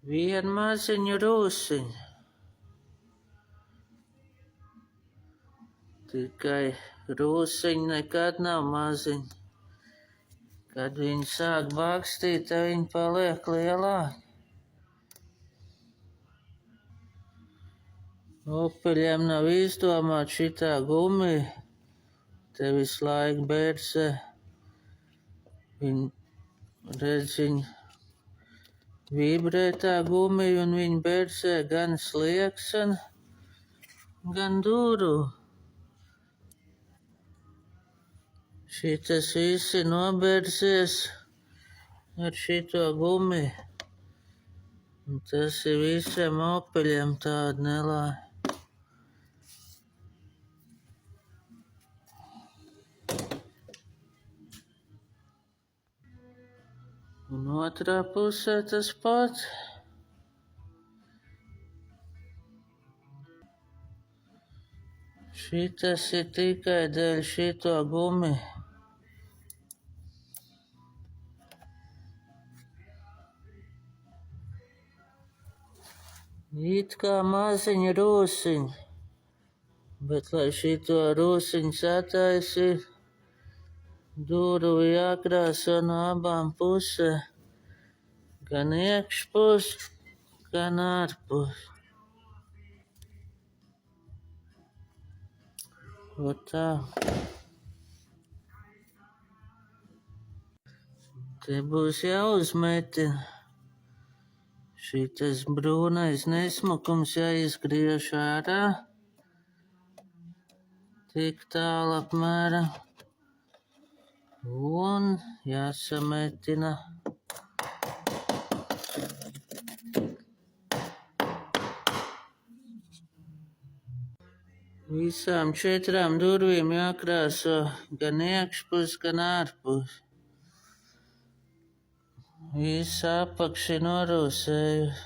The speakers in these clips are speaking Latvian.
Vienu maziņu rūsiņu. Tikai rūsiņi nekad nav maziņi. Kad viņi sāk bakstīt, tad viņi paliek lielāki. Opeļiem nav izdomāta šitā gumija. Te visu laiku bērsē. Viņi vibrē tā gumija un viņi bērsē gan sliekseni, gan dūru. Šitas viss ir nobērsies ar šito gumiju. Un tas ir visiem opeļiem tāda nelāme. Un otrā pusē tas pats. Šitas ir tikai dēļ šito gumiju. It kā maziņa rūsiņa, bet lai šito rūsiņu sataisītu, durvi jākrāso no abām pusēm, gan iekšpus, gan ārpus. Tā. Te būs jāuzmetina. Šitas brūnais nesmukums jāizgriež ārā. Tik tālu apmēram. Un jāsametina. Visām 4 durvīm jākrāso gan iekšpus, gan ārpus. Visa apakša norūsējusi.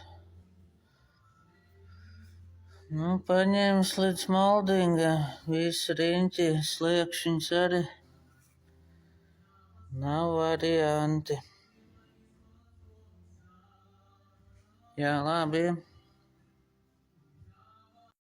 Paņēmis līdz moldingam, visu riņķi, sliekšņus arī. Nav varianti. Jā, labi.